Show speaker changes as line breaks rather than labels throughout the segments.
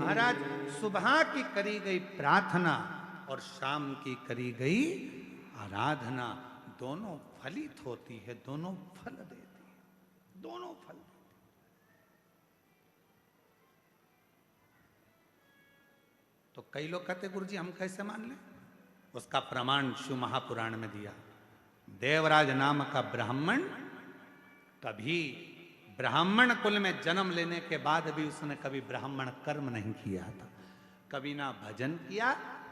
महाराज सुबह की करी गई प्रार्थना और शाम की करी गई आराधना दोनों फलित होती है, दोनों फल देती है, दोनों फल देती है। तो कई लोग कहते गुरुजी हम कैसे मान लें? उसका प्रमाण शिव महापुराण में दिया। देवराज नाम का ब्राह्मण कभी ब्राह्मण कुल में जन्म लेने के बाद भी उसने कभी ब्राह्मण कर्म नहीं किया था। कभी ना भजन किया,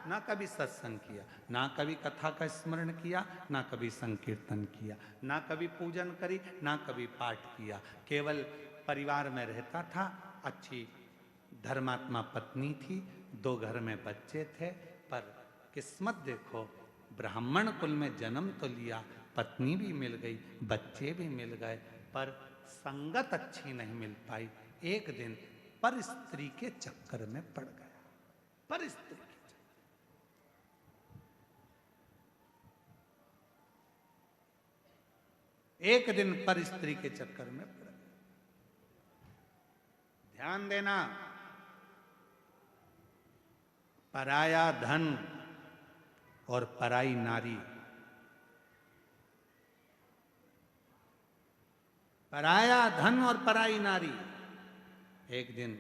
ना कभी सत्संग किया, ना कभी कथा का स्मरण किया, ना कभी संकीर्तन किया, ना कभी पूजन करी, ना कभी पाठ किया। केवल परिवार में रहता था, अच्छी धर्मात्मा पत्नी थी, 2 घर में बच्चे थे। पर किस्मत देखो, ब्राह्मण कुल में जन्म तो लिया, पत्नी भी मिल गई, बच्चे भी मिल गए, पर संगत अच्छी नहीं मिल पाई। एक दिन पर स्त्री के चक्कर में पड़ गया। पर स्त्री के एक दिन पर स्त्री के चक्कर में पड़ गया। ध्यान देना, पराया धन और पराई नारी, पराया धन और पराई नारी एक दिन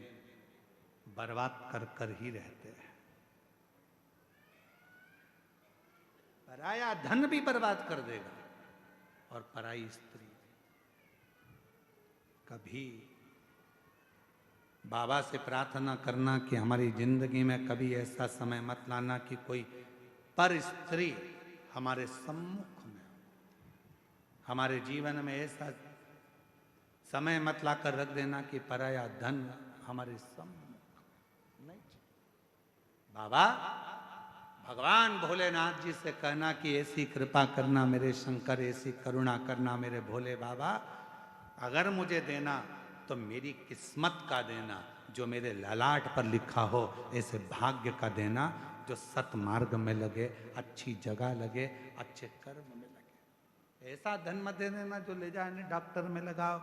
बर्बाद कर कर ही रहते हैं। पराया धन भी बर्बाद कर देगा और पराई स्त्री। कभी बाबा से प्रार्थना करना कि हमारी जिंदगी में कभी ऐसा समय मत लाना कि कोई पर स्त्री हमारे सम्मुख में, हमारे जीवन में ऐसा समय मत लाकर रख देना कि पराया धन हमारे सम्मुख नहीं। बाबा भगवान भोलेनाथ जी से कहना कि ऐसी कृपा करना मेरे शंकर, ऐसी करुणा करना मेरे भोले बाबा, अगर मुझे देना तो मेरी किस्मत का देना, जो मेरे ललाट पर लिखा हो ऐसे भाग्य का देना, जो सतमार्ग में लगे, अच्छी जगह लगे, अच्छे कर्म में लगे। ऐसा धन मत दे देना जो ले जाए, न डॉक्टर में लगाओ,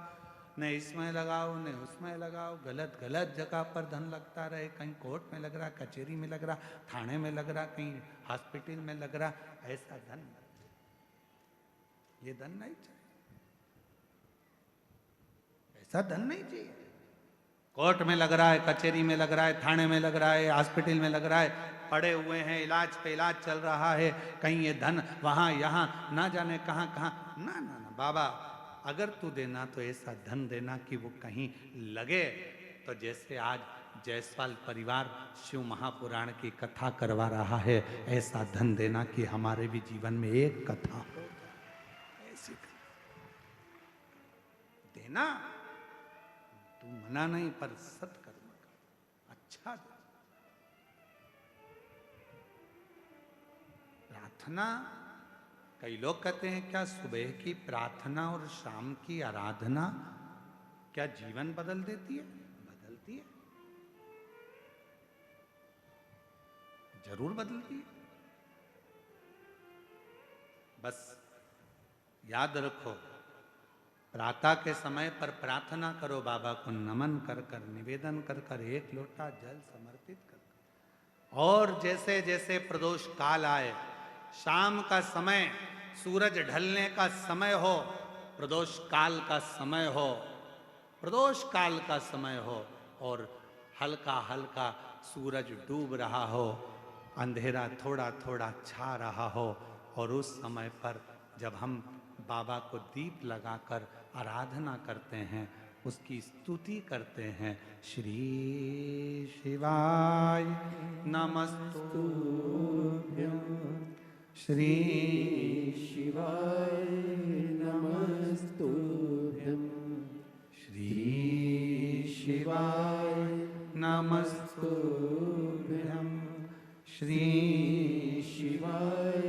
न इसमें लगाओ, न उसमें लगाओ, गलत गलत जगह पर धन लगता रहे। कहीं कोर्ट में लग रहा, कचहरी में लग रहा, थाने में लग रहा, कहीं हॉस्पिटल में लग रहा। ऐसा धन, ये धन नहीं चाहिए, ऐसा धन नहीं चाहिए। कोर्ट में लग रहा है, कचहरी में लग रहा है, थाने में लग रहा है, हॉस्पिटल में लग रहा है, पड़े हुए हैं, इलाज पे इलाज चल रहा है, कहीं ये धन वहां यहां ना जाने कहां कहां। ना ना ना बाबा, अगर तू देना तो ऐसा धन देना कि वो कहीं लगे। तो जैसे आज जायसवाल परिवार शिव महापुराण की कथा करवा रहा है, ऐसा धन देना कि हमारे भी जीवन में एक कथा हो, ऐसी देना। तू मना नहीं, पर सत्कर्म कर, अच्छा दे। प्रार्थना, कई लोग कहते हैं क्या सुबह की प्रार्थना और शाम की आराधना क्या जीवन बदल देती है? बदलती है, जरूर बदलती है। बस याद रखो, प्रातः के समय पर प्रार्थना करो, बाबा को नमन कर कर, निवेदन कर कर, एक लोटा जल समर्पित कर। और जैसे जैसे प्रदोष काल आए, शाम का समय, सूरज ढलने का समय हो, प्रदोष काल का समय हो, प्रदोष काल का समय हो, और हल्का हल्का सूरज डूब रहा हो, अंधेरा थोड़ा थोड़ा छा रहा हो, और उस समय पर जब हम बाबा को दीप लगाकर आराधना करते हैं, उसकी स्तुति करते हैं, श्री शिवाय नमस्तुभ्यं, श्री
शिवाय नमस्तुभ्यं,
श्री शिवाय नमस्तुभ्यं, श्री
शिवाय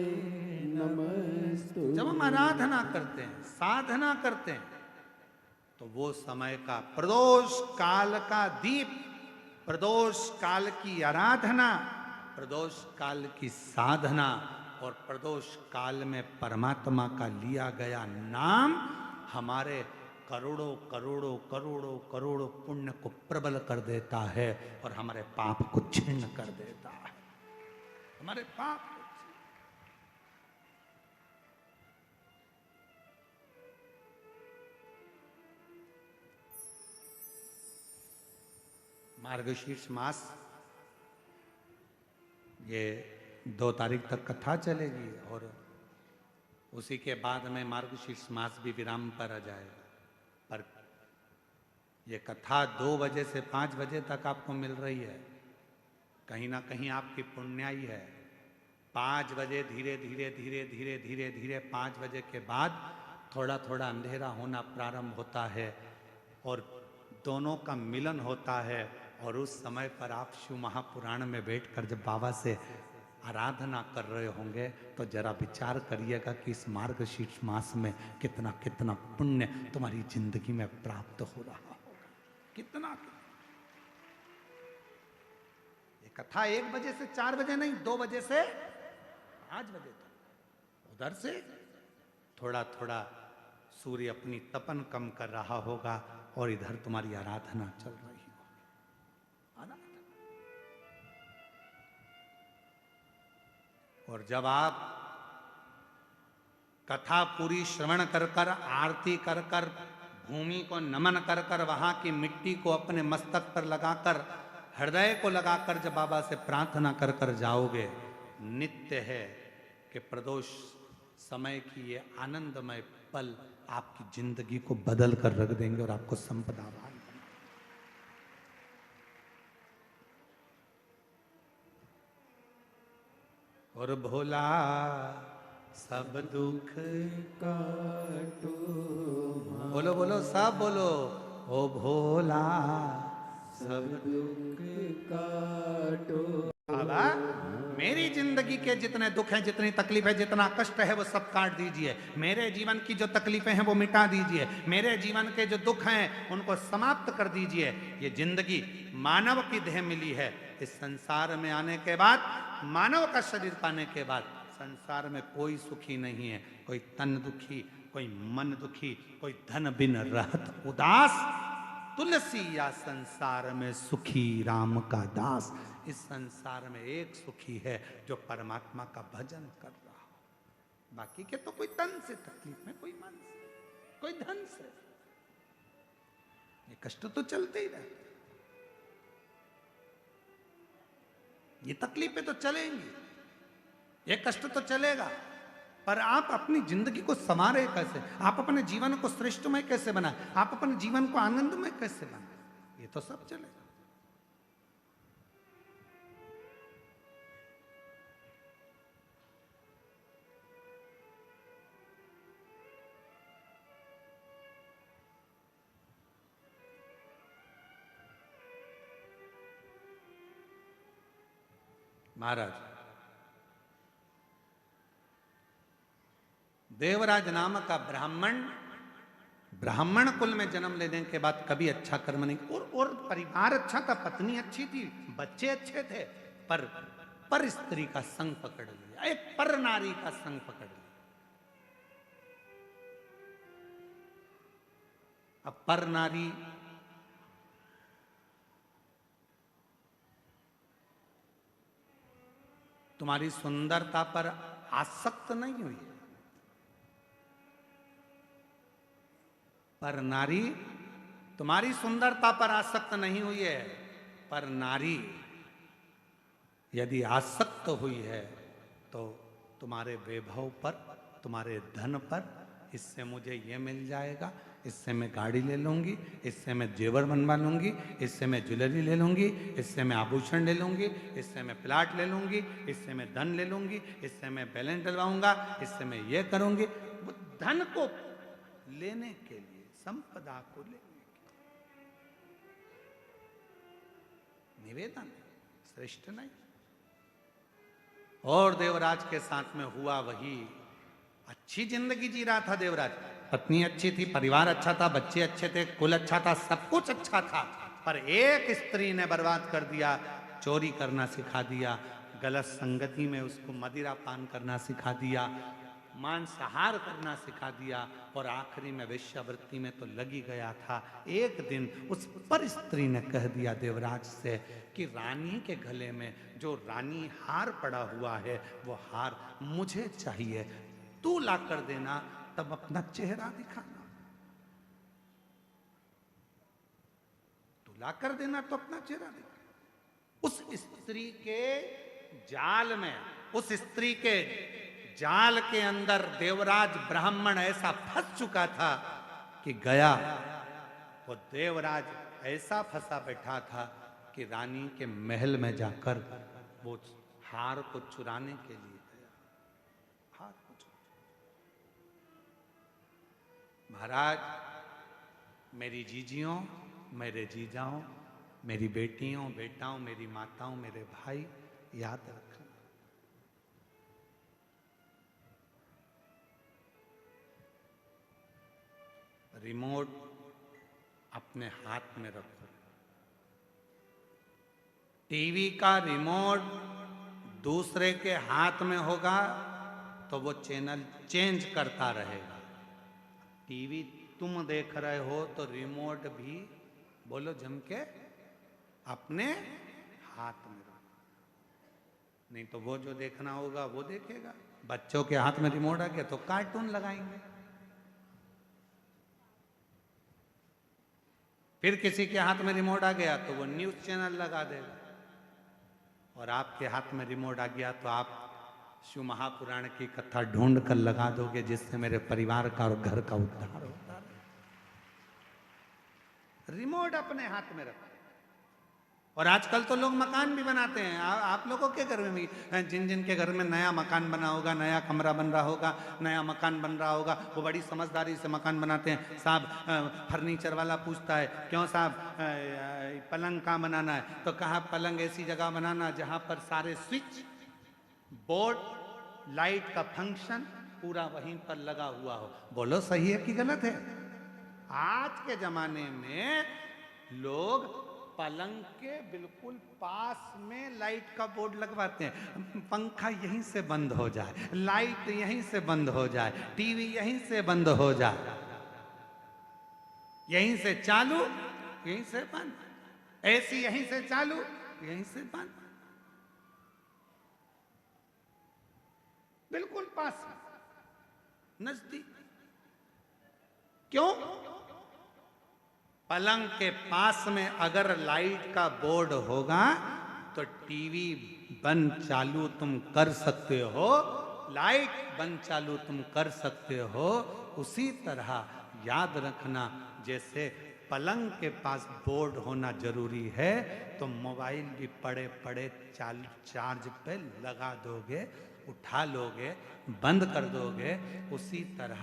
नमस्तुभ्यं।
जब हम आराधना करते हैं, साधना करते हैं, तो वो समय का प्रदोष काल का दीप, प्रदोष काल की आराधना, प्रदोष काल की साधना, और प्रदोष काल में परमात्मा का लिया गया नाम हमारे करोड़ों करोड़ों करोड़ों करोड़ों पुण्य को प्रबल कर देता है और हमारे पाप को छिन्न कर देता है। हमारे पाप मार्गशीर्ष मास, ये 2 तारीख तक कथा चलेगी और उसी के बाद में मार्गशीर्ष मास भी विराम पर आ जाएगा। पर ये कथा 2 बजे से 5 बजे तक आपको मिल रही है, कहीं ना कहीं आपकी पुण्याई है। 5 बजे धीरे धीरे धीरे धीरे धीरे धीरे 5 बजे के बाद थोड़ा थोड़ा अंधेरा होना प्रारंभ होता है और दोनों का मिलन होता है। और उस समय पर आप शिव महापुराण में बैठकर जब बाबा से आराधना कर रहे होंगे तो जरा विचार करिएगा कि इस मार्गशीर्ष मास में कितना कितना पुण्य तुम्हारी जिंदगी में प्राप्त हो रहा होगा। कितना ये कथा 1 बजे से 4 बजे नहीं, 2 बजे से 5 बजे तक। उधर से थोड़ा थोड़ा सूर्य अपनी तपन कम कर रहा होगा और इधर तुम्हारी आराधना चल रही होगी। और जब आप कथा पूरी श्रवण कर कर, आरती कर कर, भूमि को नमन कर कर, वहां की मिट्टी को अपने मस्तक पर लगाकर, हृदय को लगाकर जब बाबा से प्रार्थना कर कर जाओगे, नित्य है कि प्रदोष समय की ये आनंदमय पल आपकी जिंदगी को बदल कर रख देंगे और आपको संपदावान। और भोला सब दुख
काटो,
बोलो बोलो सब बोलो, ओ भोला सब
दुख काटो।
बाबा मेरी जिंदगी के जितने दुख हैं, जितनी तकलीफ है, जितना कष्ट है, वो सब काट दीजिए। मेरे जीवन की जो तकलीफें हैं वो मिटा दीजिए। मेरे जीवन के जो दुख हैं उनको समाप्त कर दीजिए। ये जिंदगी मानव की देह मिली है। इस संसार में आने के बाद, मानव का शरीर पाने के बाद संसार में कोई सुखी नहीं है। कोई तन दुखी, कोई मन दुखी, कोई धन बिन रहत उदास। तुलसी या संसार में सुखी राम का दास। इस संसार में एक सुखी है जो परमात्मा का भजन कर रहा हो। बाकी के तो कोई तन से तकलीफ में, कोई मन से, कोई धन से। ये कष्ट तो चलते ही रहते, ये तकलीफें तो चलेंगी, ये कष्ट तो चलेगा। पर आप अपनी जिंदगी को संवारे कैसे, आप अपने जीवन को श्रेष्ठमय कैसे बनाए, आप अपने जीवन को आनंदमय कैसे बनाए, ये तो सब चलेगा। महाराज देवराज नाम का ब्राह्मण कुल में जन्म लेने के बाद कभी अच्छा कर्म नहीं, और परिवार अच्छा था, पत्नी अच्छी थी, बच्चे अच्छे थे, पर स्त्री का संग पकड़ लिया, एक पर नारी का संग पकड़ लिया। अब पर नारी तुम्हारी सुंदरता पर आसक्त नहीं हुई, पर नारी तुम्हारी सुंदरता पर आसक्त नहीं हुई है। पर नारी यदि आसक्त हुई है तो तुम्हारे वैभव पर, तुम्हारे धन पर, इससे मुझे ये मिल जाएगा, इससे मैं गाड़ी ले लूंगी, इससे मैं जेवर बनवा लूंगी, इससे मैं ज्वेलरी ले लूंगी, इससे मैं आभूषण ले लूंगी, इससे मैं प्लाट ले लूंगी, इससे मैं धन ले लूंगी, इससे मैं बैलेंस डलवाऊंगा, इससे मैं ये करूंगी। वो धन को लेने के लिए, संपदा को लेने के लिए निवेदन, श्रेष्ठ नहीं। और देवराज के साथ में हुआ वही। अच्छी जिंदगी जी रहा था देवराज, पत्नी अच्छी थी, परिवार अच्छा था, बच्चे अच्छे थे, कुल अच्छा था, सब कुछ अच्छा था। पर एक स्त्री ने बर्बाद कर दिया, चोरी करना सिखा दिया, गलत संगति में उसको मदिरा पान करना सिखा दिया, मांसाहार करना सिखा दिया और आखिरी में वेश्यावृत्ति में तो लगी गया था। एक दिन उस पर स्त्री ने कह दिया देवराज से कि रानी के गले में जो रानी हार पड़ा हुआ है वो हार मुझे चाहिए, तू ला कर देना, तब अपना चेहरा दिखाना। तू ला कर देना तो अपना चेहरा दिखाना। उस स्त्री के जाल में, उस स्त्री के जाल के अंदर देवराज ब्राह्मण ऐसा फंस चुका था कि गया, वो देवराज ऐसा फंसा बैठा था कि रानी के महल में जाकर वो हार को चुराने के लिए गया। हार को महाराज, मेरी जीजियों, मेरे जीजाओं, मेरी बेटियों, बेटाओं, मेरी माताओं, मेरे भाई, याद रखना, रिमोट अपने हाथ में रखो। टीवी का रिमोट दूसरे के हाथ में होगा तो वो चैनल चेंज करता रहेगा। टीवी तुम देख रहे हो तो रिमोट भी, बोलो जम के, अपने हाथ में रखो, नहीं तो वो जो देखना होगा वो देखेगा। बच्चों के हाथ में रिमोट आ गया तो कार्टून लगाएंगे, फिर किसी के हाथ में रिमोट आ गया तो वो न्यूज चैनल लगा देगा, और आपके हाथ में रिमोट आ गया तो आप शिव महापुराण की कथा ढूंढ कर लगा दोगे जिससे मेरे परिवार का और घर का उद्धार होता है। रिमोट अपने हाथ में रखो। और आजकल तो लोग मकान भी बनाते हैं। आप लोगों के घर में भी, जिन जिन के घर में नया मकान बना होगा, नया कमरा बन रहा होगा, नया मकान बन रहा होगा, वो बड़ी समझदारी से मकान बनाते हैं। साहब फर्नीचर वाला पूछता है, क्यों साहब पलंग कहाँ बनाना है? तो कहा पलंग ऐसी जगह बनाना जहाँ पर सारे स्विच बोर्ड लाइट का फंक्शन पूरा वहीं पर लगा हुआ हो। बोलो सही है कि गलत है? आज के जमाने में लोग पलंग के बिल्कुल पास में लाइट का बोर्ड लगवाते हैं। पंखा यहीं से बंद हो जाए, लाइट यहीं से बंद हो जाए, टीवी यहीं से बंद हो जाए, यहीं से चालू यहीं से बंद, एसी यहीं से चालू यहीं से बंद, बिल्कुल पास, नजदीक। क्यों? पलंग के पास में अगर लाइट का बोर्ड होगा तो टीवी बंद चालू तुम कर सकते हो, लाइट बंद चालू तुम कर सकते हो। उसी तरह याद रखना, जैसे पलंग के पास बोर्ड होना जरूरी है तो मोबाइल भी पड़े पड़े चार्ज पे लगा दोगे, उठा लोगे, बंद कर दोगे। उसी तरह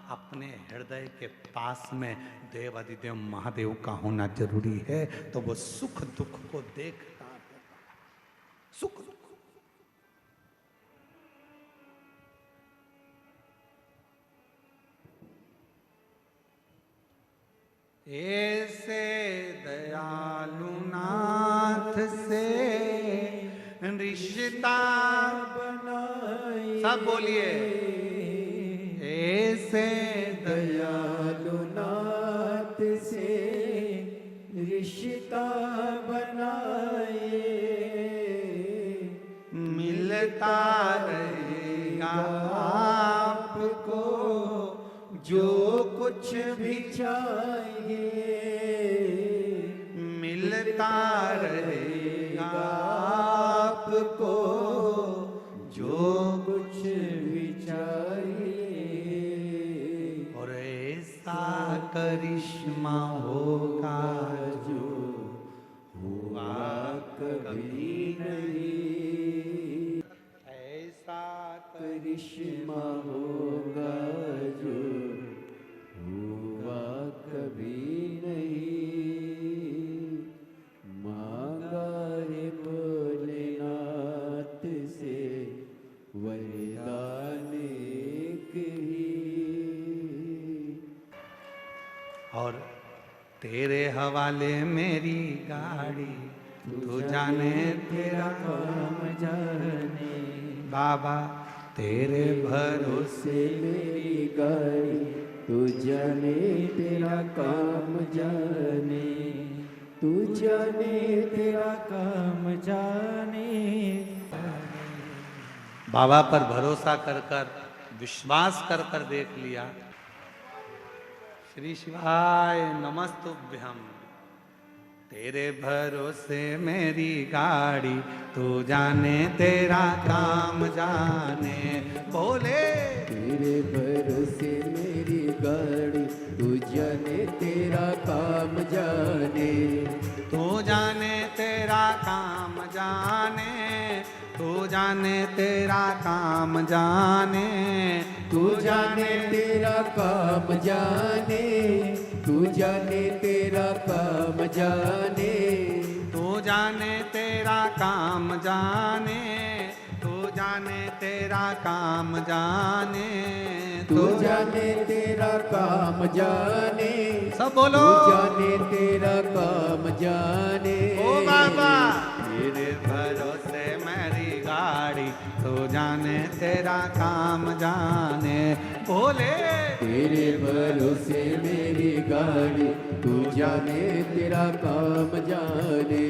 अपने हृदय के पास में देव अधिदेव महादेव का होना जरूरी है, तो वो सुख दुख को देखता है। सुख दुख ऐसे दयालु नाथ से रिश्ता बनाए, सब बोलिए, ऐसे
दयालु नाथ से रिश्ता बनाए,
मिलता रहेगा आपको जो कुछ भी
चाहिए,
मिलता रहेगा आपको जो
कुछ भी चाहिए।
और ऐसा करिश्मा होगा जो हुआ
कभी नहीं,
ऐसा
करिश्मा होगा जो हुआ कभी नहीं। मांगा रे भोलेनाथ से वरदान एक ही,
और तेरे हवाले मेरी गाड़ी, तू जाने तेरा
काम जाने।
बाबा तेरे भरोसे
से मेरी गाड़ी तू जाने तेरा काम जाने, तू जाने तेरा काम जाने।
बाबा पर भरोसा कर कर, विश्वास कर कर देख लिया। श्री शिवाय नमस्तुभ्यम। तेरे भरोसे मेरी गाड़ी तू जाने तेरा काम जाने। बोले
तेरे भरोसे मेरी गाड़ी तू जाने तेरा काम जाने,
तू जाने तेरा काम जाने, तू जाने तेरा काम जाने,
तू जाने तेरा काम जाने, तू जाने तेरा काम जाने,
तू जाने तेरा काम जाने, तू जाने तेरा काम जाने,
तू जाने तेरा काम जाने।
सब बोलो
तू जाने तेरा काम जाने।
ओ बाबा तेरे भरोसे मेरी गाड़ी तू जाने तेरा काम जाने। बोले
तेरे भरोसे मेरी गाड़ी तू जाने तेरा काम जाने।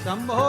शंभो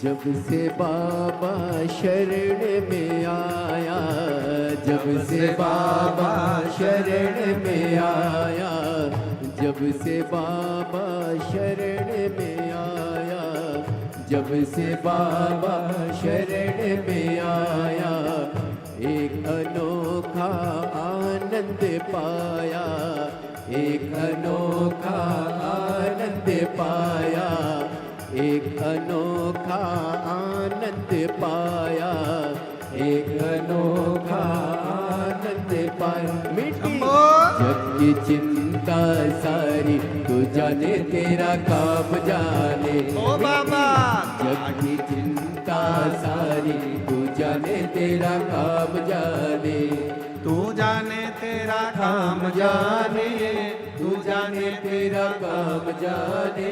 जब से बाबा शरण में आया, जब से बाबा शरण में आया, जब से बाबा शरण में आया, जब से बाबा शरण में आया, एक अनोखा आनंद पाया, एक अनोखा आनंद पाया, एक अनोखा आनंद पाया, एक अनोखा आनंद पाया। मिट्टी जग की चिंता सारी तू जाने तेरा काम जाने।
ओ बाबा
जग की चिंता सारी तू जाने तेरा काम जाने।
तू जाने तेरा काम जाने,
तू जाने तेरा काम जाने,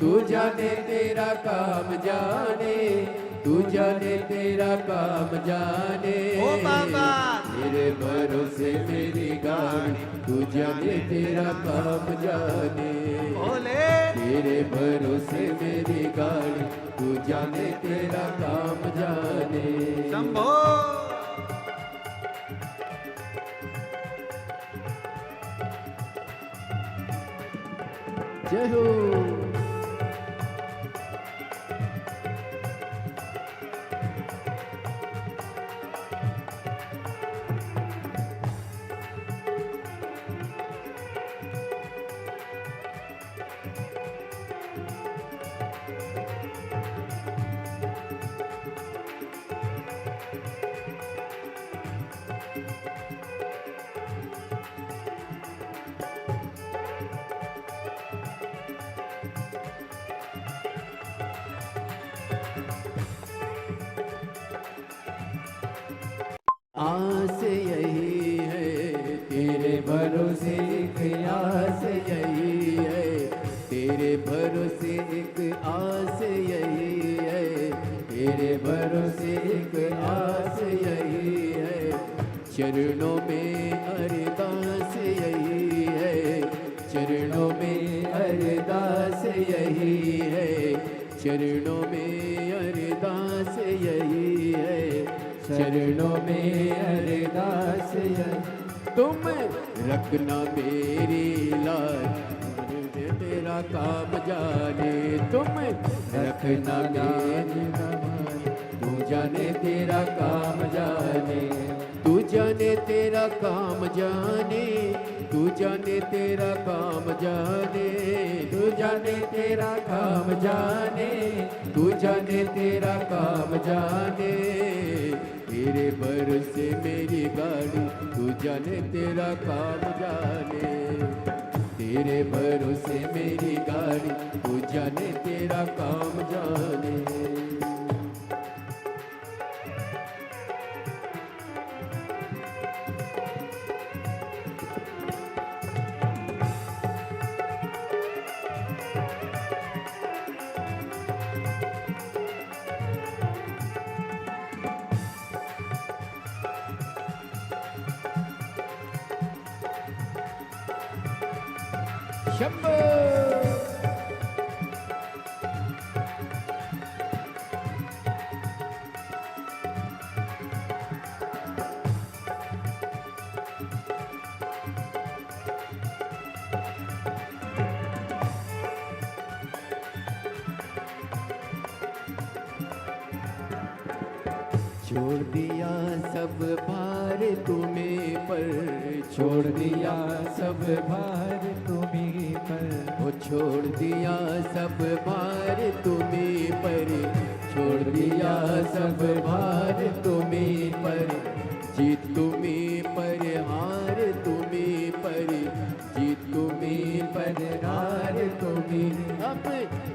तू जाने तेरा काम जाने, तू जाने तेरा काम जाने।
ओ बाबा
तेरे भरोसे मेरी गाड़ी तू जाने तेरा काम जाने।
बोले
तेरे भरोसे मेरी गाड़ी तू जाने तेरा काम जाने।
शंभो
जय हो। आस यही है तेरे भरोसे एक चरणों में अरदास यही है, चरणों में अरदास यही है, चरणों में अरदास यही है, चरणों में अरदास यही। तुम रखना मेरी लाज, तेरा काम जाने, तुम रखना मेरी लाज, तू जाने तेरा काम जाने, तू जाने तेरा काम जाने, तू जाने तेरा काम जाने, तू जाने तेरा काम जाने, तू जाने तेरा काम जाने। तेरे भरोसे मेरी गाड़ी, तू जाने तेरा काम जाने, तेरे भरोसे मेरी गाड़ी, तू जाने तेरा काम जाने। शंभो छोड़ दिया सब भार तुम्हें पर, छोड़ दिया सब भार तुम्हें पर, वो छोड़ दिया सब भार तुम्हें पर, छोड़ दिया सब भार तुम्हें पर, जीत तुम्हें पर हार तुम्हें पर, जीत तुम्हें पर हार तुम्हें। अब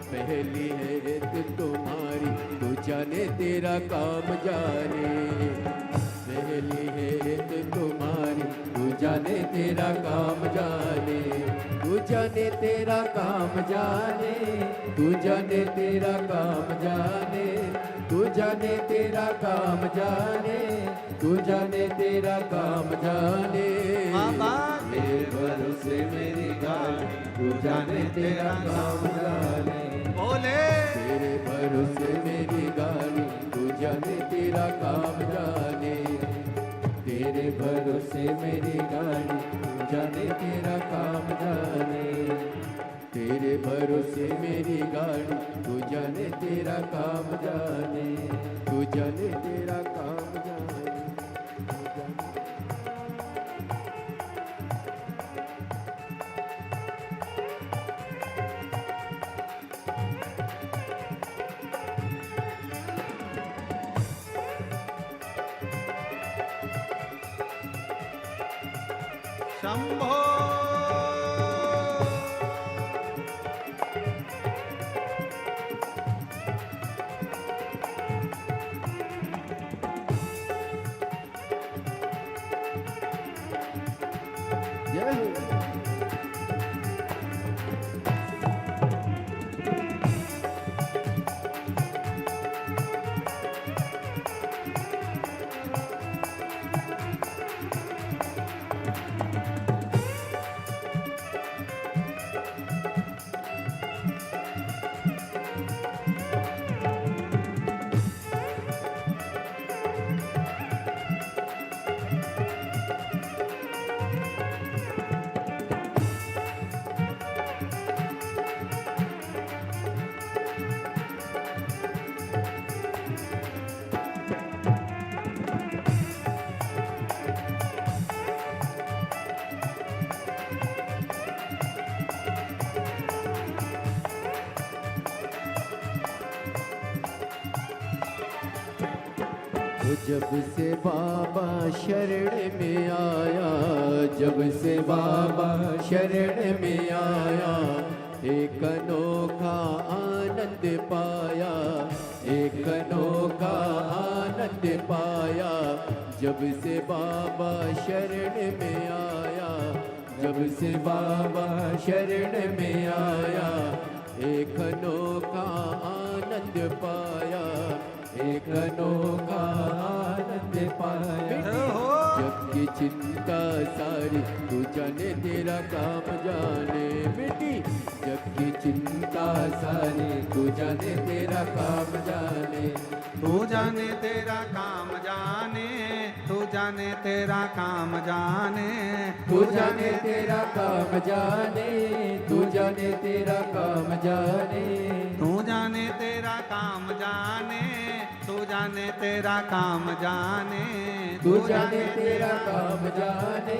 पहली है तुम्हारी, तू जाने तेरा काम जाने, पहली है तुम्हारी, तू जाने तेरा काम जाने, तू जाने तेरा काम जाने, तू जाने तेरा काम जाने, तू जाने तेरा काम जाने, तू जाने तेरा काम जाने।
मेरे भरोसे मेरी गाड़ी,
तू जाने तेरा काम जाने,
बोले
तेरे भरोसे मेरी गाड़ी, तू जाने तेरा काम जाने, तेरे भरोसे मेरी गाड़ी, तू जाने तेरा काम जाने, तेरे भरोसे मेरी गाड़ी, तू जाने तेरा काम जाने, तू जाने तेरा काम जाने, तू जाने।
शंभो
जय हो। जब से बाबा शरण में आया, जब से बाबा शरण में आया, एक अनोखा आनंद पाया, एक अनोखा आनंद पाया। जब से बाबा शरण में आया, जब से बाबा शरण में आया, एक अनोखा आनंद पाया, एक अनोखा आनंद पाया। जब की चिंता सारी तू जाने तेरा काम जाने मिटी जग की चिंता सारी तू जाने तेरा काम जाने
तू जाने तेरा काम जाने तू जाने तेरा काम जाने
तू जाने तेरा काम जाने तू जाने तेरा काम जाने
तू जाने तेरा काम जाने तू जाने तेरा काम जाने
तू जाने तेरा काम जाने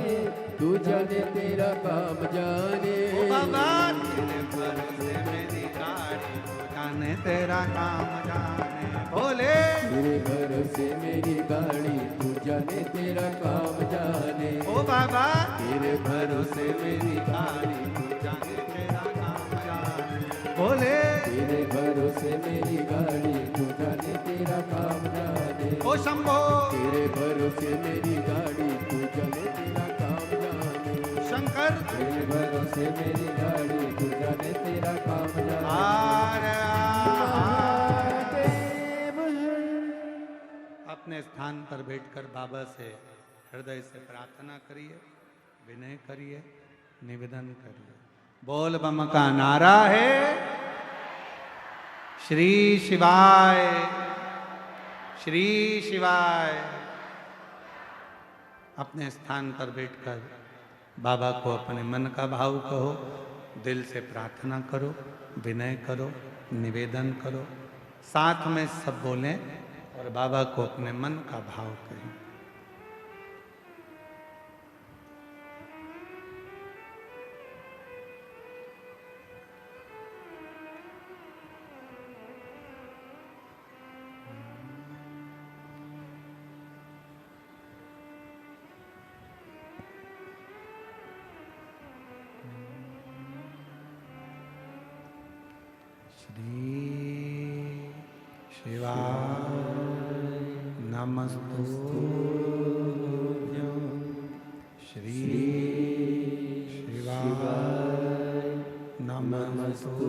तू जाने तेरा काम जाने
ओ बाबा तेरे भरोसे मेरी गाड़ी तू जाने तेरा काम जाने बोले
तेरे भरोसे मेरी गाड़ी तू जाने तेरा काम जाने
ओ बाबा तेरे भरोसे मेरी गाड़ी तू जाने तेरा काम जाने बोले
तेरे भरोसे मेरी गाड़ी तू जाने तेरा काम जाने
ओ शंभो
तेरे भरोसे मेरी गाड़ी तू जाने तेरा काम जाने
शंकर
तेरे भरोसे मेरी गाड़ी तू जाने तेरा काम जाने
आरे
महादेव
अपने स्थान पर बैठकर बाबा से हृदय से प्रार्थना करिए, विनय करिए, निवेदन करिए। बोल बम का नारा है श्री शिवाय, श्री शिवाय। अपने स्थान पर बैठकर बाबा को अपने मन का भाव कहो, दिल से प्रार्थना करो, विनय करो, निवेदन करो, साथ में सब बोलें और बाबा को अपने मन का भाव कहें। श्री शिवाय नमस्तुभ्यं श्री शिवाय नमस्तुभ्यं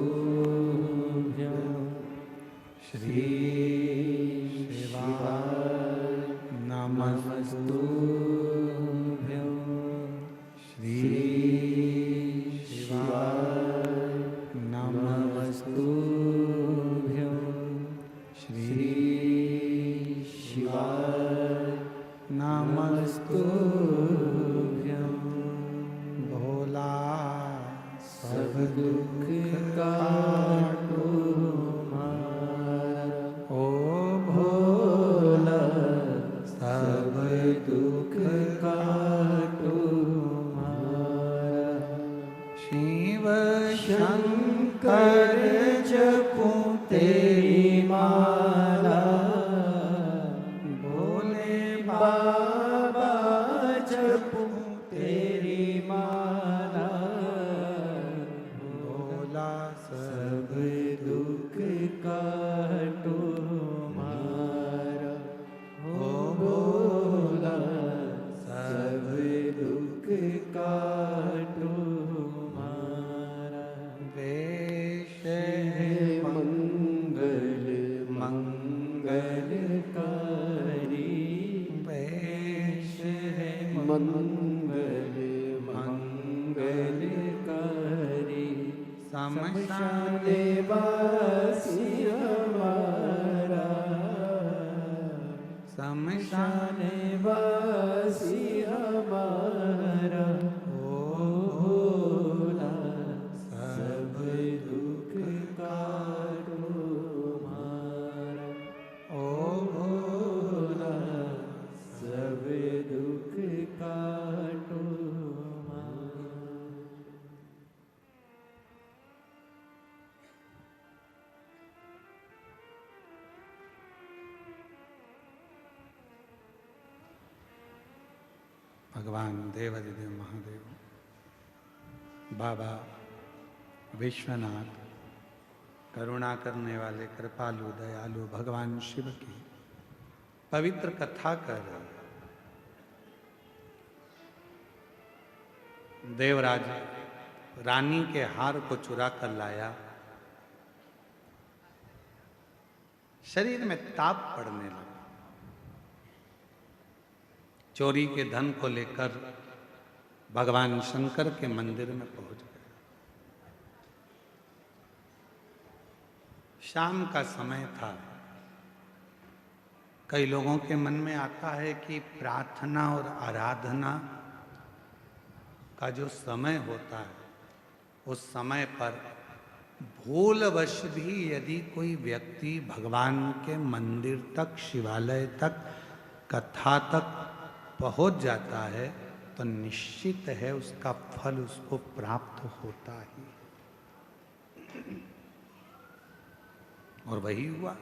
श्री शिवाय नमस्तुभ्यं श्री शिवाय नमस्तुभ्यं श्री शिवाय नमस्तुभ्यं भोला सब दुख काटो हमारा, ओ भोला सब दुख काटो हमारा। शिव शंकर जपूं तेरी माला, भोले बाबा जपूं तेरी माला, भोला सब दुख काटो हमारा, ओ भोला सब दुख काटो हमारा। वेश है मंगल मंगलकारी, वेश है मंगल मंगलकारी, शमशान वासी हमारा, शमशान वासी हमारा, ओ भोला सब दुख काटो हमारा, ओ भोला सब दुख काटो हमारा। भगवान देवाधिदेव महादेव बाबा विश्वनाथ करुणा करने वाले कृपालु दयालु भगवान शिव की पवित्र कथा कर देवराज रानी के हार को चुरा कर लाया। शरीर में ताप पड़ने लगा, चोरी के धन को लेकर भगवान शंकर के मंदिर में पहुंच गए। शाम का समय था। कई लोगों के मन में आता है कि प्रार्थना और आराधना का जो समय होता है, उस समय पर भूलवश भी यदि कोई व्यक्ति भगवान के मंदिर तक, शिवालय तक, कथा तक पहुंच जाता है तो निश्चित है उसका फल उसको प्राप्त होता ही। और वही हुआ।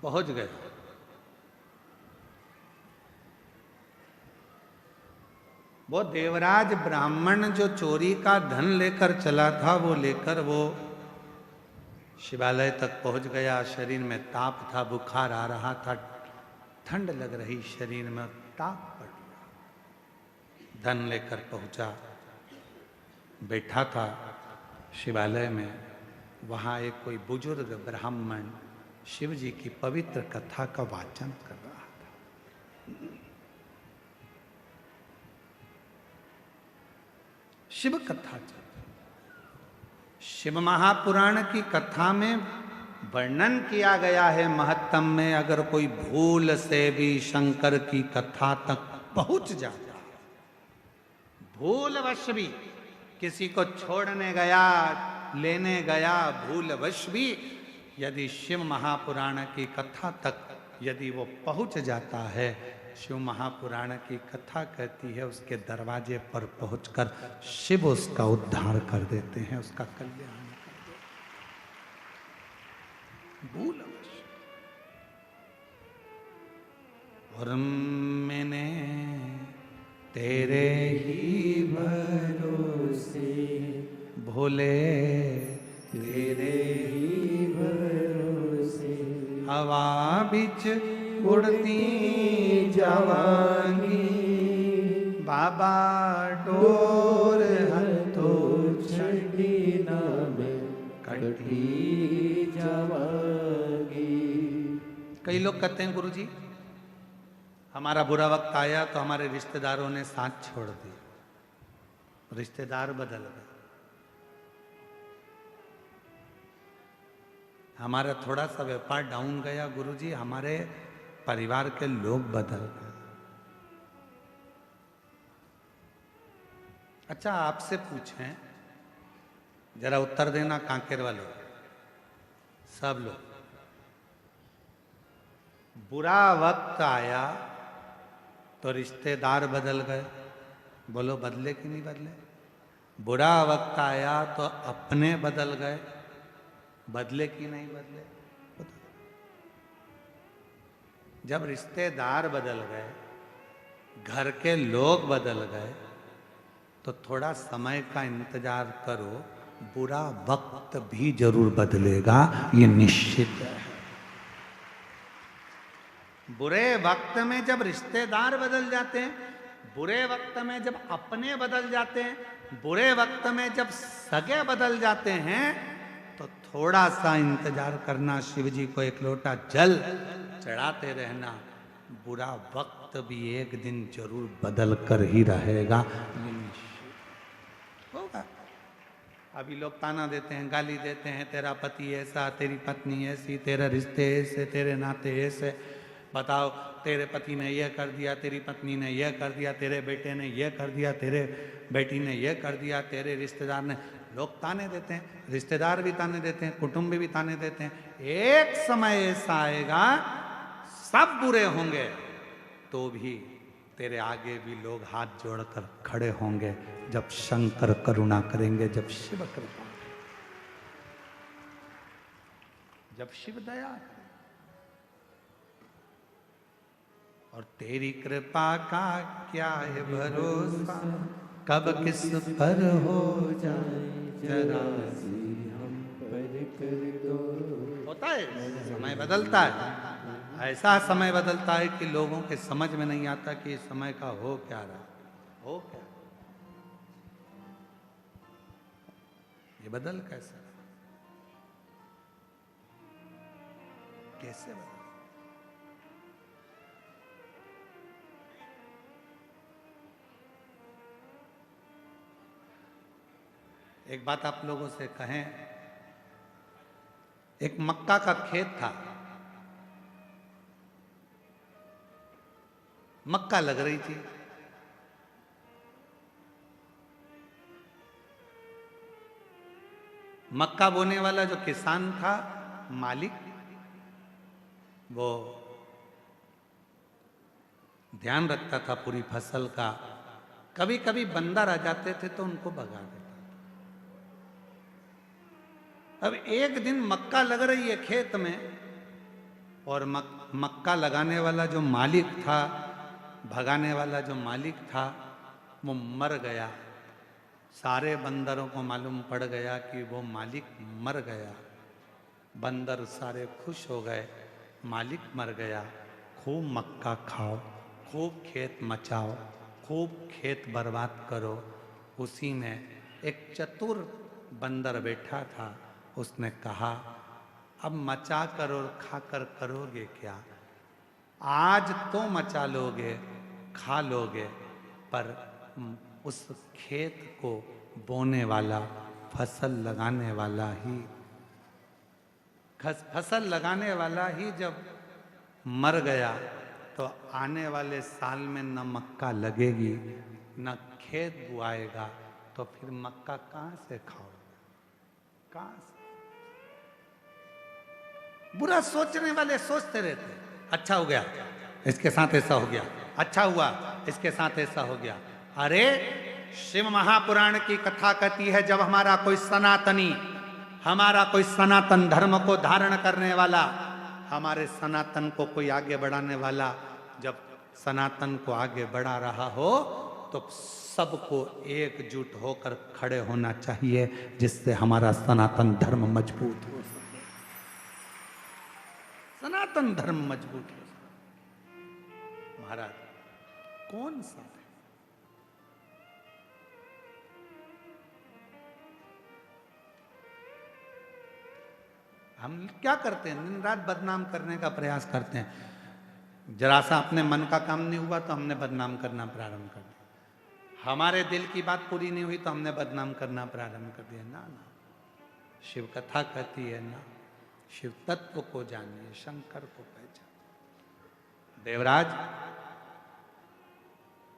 पहुंच गए। वो देवराज ब्राह्मण जो चोरी का धन लेकर चला था, वो लेकर वो शिवालय तक पहुंच गया। शरीर में ताप था, बुखार आ रहा था, ठंड लग रही शरीर में, ताप पड़ गया। धन लेकर पहुंचा, बैठा था शिवालय में। वहां एक कोई बुजुर्ग ब्राह्मण शिव जी की पवित्र कथा का वाचन कर रहा था। शिव कथा शिव महापुराण की कथा में वर्णन किया गया है महत्तम में, अगर कोई भूल से भी शंकर की कथा तक पहुंच जाता, भूलवश भी किसी को छोड़ने गया, लेने गया, भूलवश भी यदि शिव महापुराण की कथा तक यदि वो पहुंच जाता है, शिव महापुराण की कथा कहती है उसके दरवाजे पर पहुंचकर शिव उसका उद्धार कर देते हैं, उसका कल्याण कर देते हैं। भूलवश। और मैंने तेरे ही
भरोसे
भोले,
तेरे ही भरोसे
हवा बिच उड़ती
जवानी,
बाबा डोर
तो छड़ी नाम कटी जावागी।
कई लोग कहते हैं गुरुजी हमारा बुरा वक्त आया तो हमारे रिश्तेदारों ने साथ छोड़ दिया, रिश्तेदार बदल गए। हमारा थोड़ा सा व्यापार डाउन गया गुरुजी, हमारे परिवार के लोग बदल गए। अच्छा आपसे पूछें, जरा उत्तर देना कांकेर वालों, सब लोग, बुरा वक्त आया तो रिश्तेदार बदल गए, बोलो बदले कि नहीं बदले? बुरा वक्त आया तो अपने बदल गए, बदले कि नहीं बदले? जब रिश्तेदार बदल गए, घर के लोग बदल गए, तो थोड़ा समय का इंतजार करो, बुरा वक्त भी जरूर बदलेगा, ये निश्चित है। बुरे वक्त में जब रिश्तेदार बदल जाते हैं, बुरे वक्त में जब अपने बदल जाते हैं, बुरे वक्त में जब सगे बदल जाते हैं, तो थोड़ा सा इंतजार करना, शिव जी को एक लोटा जल चढ़ाते रहना, बुरा वक्त भी एक दिन जरूर बदल कर ही रहेगा, ये निश्चित होगा। अभी लोग ताना देते हैं, गाली देते हैं, तेरा पति ऐसा, तेरी पत्नी ऐसी, तेरे रिश्ते ऐसे, तेरे नाते ऐसे, बताओ तेरे पति ने यह कर दिया, तेरी पत्नी ने यह कर दिया, तेरे बेटे ने यह कर दिया, तेरे बेटी ने यह कर दिया, तेरे रिश्तेदार ने, लोग ताने देते हैं, रिश्तेदार भी ताने देते हैं, कुटुंब भी ताने देते हैं। एक समय ऐसा आएगा सब बुरे होंगे तो भी तेरे आगे भी लोग हाथ जोड़कर खड़े होंगे, जब शंकर करुणा करेंगे, जब शिव कृपा, जब शिव दया। और तेरी कृपा का क्या है भरोसा, कब किस पर हो जाए जरा
हम पर कर दो।
होता है, समय बदलता है, ऐसा समय बदलता है कि लोगों के समझ में नहीं आता कि इस समय का हो क्या रहा, हो क्या, ये बदल कैसे। कैसे बदल? एक बात आप लोगों से कहें, एक मक्का का खेत था, मक्का लग रही थी, मक्का बोने वाला जो किसान था, मालिक, वो ध्यान रखता था पूरी फसल का। कभी कभी बंदर आ जाते थे तो उनको भगा देता। अब एक दिन मक्का लग रही है खेत में, और मक्का लगाने वाला जो मालिक था, भगाने वाला जो मालिक था, वो मर गया। सारे बंदरों को मालूम पड़ गया कि वो मालिक मर गया। बंदर सारे खुश हो गए, मालिक मर गया, खूब मक्का खाओ, खूब खेत मचाओ, खूब खेत बर्बाद करो। उसी में एक चतुर बंदर बैठा था, उसने कहा, अब मचा कर और खाकर करोगे क्या? आज तो मचा लोगे, खा लोगे, पर उस खेत को बोने वाला, फसल लगाने वाला ही, फसल लगाने वाला ही जब मर गया तो आने वाले साल में न मक्का लगेगी, न खेत बुआएगा, तो फिर मक्का कहाँ से खाओगे? कहाँ से? बुरा सोचने वाले सोचते रहते, अच्छा हो गया इसके साथ ऐसा हो गया, अच्छा हुआ इसके साथ ऐसा हो गया। अरे शिव महापुराण की कथा कहती है, जब हमारा कोई सनातनी, हमारा कोई सनातन धर्म को धारण करने वाला, हमारे सनातन को कोई आगे बढ़ाने वाला, जब सनातन को आगे बढ़ा रहा हो तो सबको एकजुट होकर खड़े होना चाहिए, जिससे हमारा सनातन धर्म मजबूत हो सके। सनातन धर्म मजबूत हो सके। महाराज कौन सा है? हम क्या करते हैं? दिन रात बदनाम करने का प्रयास करते हैं। जरा सा अपने मन का काम नहीं हुआ तो हमने बदनाम करना प्रारंभ कर दिया। हमारे दिल की बात पूरी नहीं हुई तो हमने बदनाम करना प्रारंभ कर दिया। ना ना, शिव कथा कहती है ना, शिव तत्व को जानिए, शंकर को पहचानिए। देवराज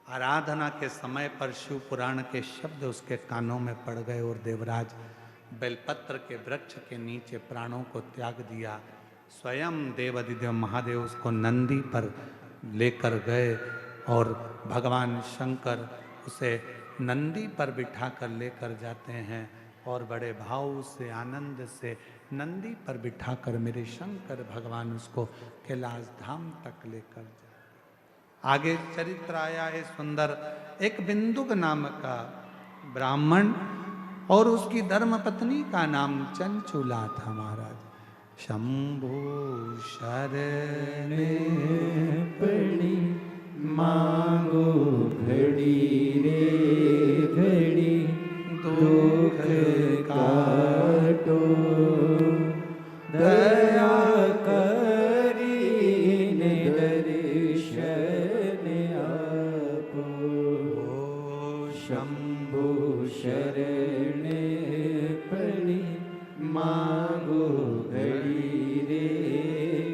आराधना के समय पर शिव पुराण के शब्द उसके कानों में पड़ गए और देवराज बेलपत्र के वृक्ष के नीचे प्राणों को त्याग दिया। स्वयं देवाधिदेव महादेव उसको नंदी पर लेकर गए और भगवान शंकर उसे नंदी पर बिठाकर लेकर जाते हैं और बड़े भाव से, आनंद से नंदी पर बिठाकर मेरे शंकर भगवान उसको कैलाश धाम तक लेकर जाते। आगे चरित्र आया है सुंदर। एक बिंदुक नाम का ब्राह्मण और उसकी धर्मपत्नी का नाम चंचुला था। महाराज शंभु शरण
पड़ी मांगो घड़ी रे घड़ी, दुख काटो दया करी दर्शन आपो। शंभु शरण पड़ी मांगो घड़ी रे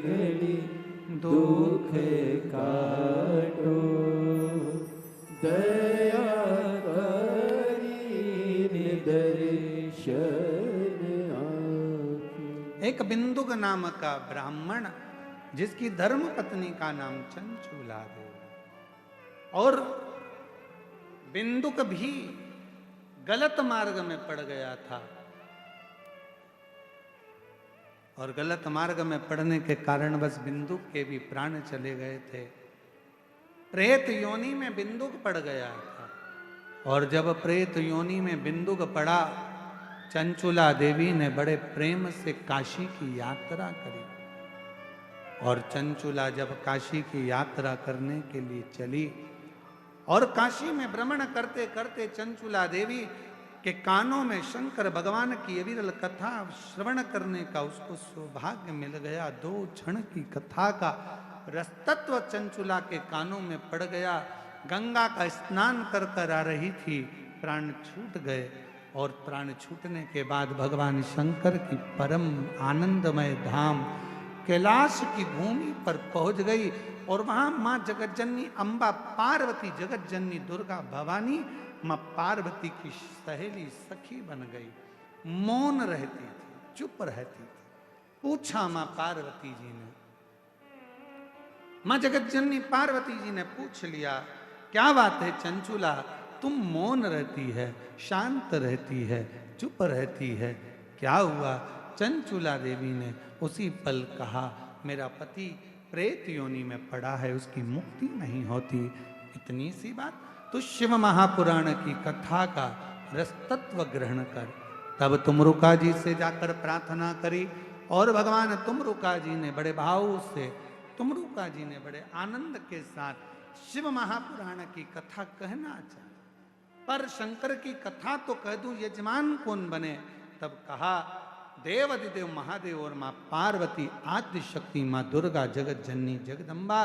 घड़ी, दुख काटो दया करी दर्शन आपो।
एक बिंदुक नाम का ब्राह्मण जिसकी धर्म पत्नी का नाम चंचुला देव, और बिंदुक भी गलत मार्ग में पड़ गया था, और गलत मार्ग में पड़ने के कारण बस बिंदुक के भी प्राण चले गए थे। प्रेत योनि में बिंदुक पड़ गया था, और जब प्रेत योनि में बिंदुक पड़ा, चंचुला देवी ने बड़े प्रेम से काशी की यात्रा करी। और चंचुला जब काशी की यात्रा करने के लिए चली, और काशी में भ्रमण करते करते चंचुला देवी कि कानों में शंकर भगवान की अविरल कथा श्रवण करने का उसको सौभाग्य मिल गया। 2 क्षण की कथा का रसतत्व चंचुला के कानों में पड़ गया। गंगा का स्नान कर कर आ रही थी, प्राण छूट गए और प्राण छूटने के बाद भगवान शंकर की परम आनंदमय धाम कैलाश की भूमि पर पहुंच गई और वहां मां जगतजननी अंबा पार्वती, जगतजननी दुर्गा भवानी मां पार्वती की सहेली सखी बन गई। मौन रहती थी, चुप रहती थी। पूछा मां पार्वती जी ने, मां जगतजननी पार्वती जी ने पूछ लिया, क्या बात है चंचुला, तुम मौन रहती है, शांत रहती है, चुप रहती है, क्या हुआ? चंचुला देवी ने उसी पल कहा, मेरा पति प्रेत योनि में पड़ा है, उसकी मुक्ति नहीं होती। इतनी सी बात? तो शिव महापुराण की कथा का रसतत्व ग्रहण कर। तब तुमरुका जी से जाकर प्रार्थना करी और भगवान तुमरुका जी ने बड़े भाव से, तुमरुका जी ने बड़े आनंद के साथ शिव महापुराण की कथा कहना चाहा। पर शंकर की कथा तो कह दूं, यजमान कौन बने? तब कहा, देवाधिदेव महादेव और मां पार्वती, आद्य शक्ति मां दुर्गा, जगत जननी जगदम्बा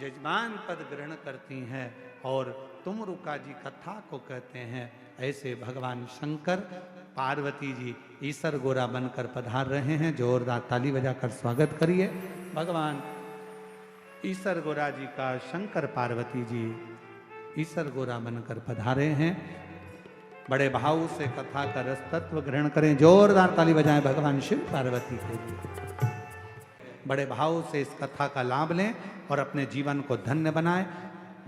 यजमान पद ग्रहण करती हैं और तुमरुका जी कथा को कहते हैं। ऐसे भगवान शंकर पार्वती जी ईसर गोरा बनकर पधार रहे हैं। जोरदार ताली बजाकर स्वागत करिए भगवान ईसर गोरा जी का। शंकर पार्वती जी ईसर गोरा बनकर पधारे हैं। बड़े भाव से कथा का रस तत्व ग्रहण करें। जोरदार ताली बजाएं भगवान शिव पार्वती के लिए। बड़े भाव से इस कथा का लाभ लें और अपने जीवन को धन्य बनाएं।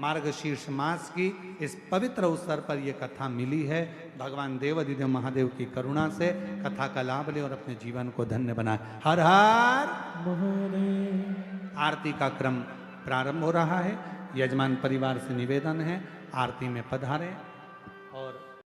मार्गशीर्ष मास की इस पवित्र अवसर पर यह कथा मिली है। भगवान देवाधिदेव महादेव की करुणा से कथा का लाभ लें और अपने जीवन को धन्य बनाएं। हर हर महादेव। आरती का क्रम प्रारंभ हो रहा है। यजमान परिवार से निवेदन है, आरती में पधारें।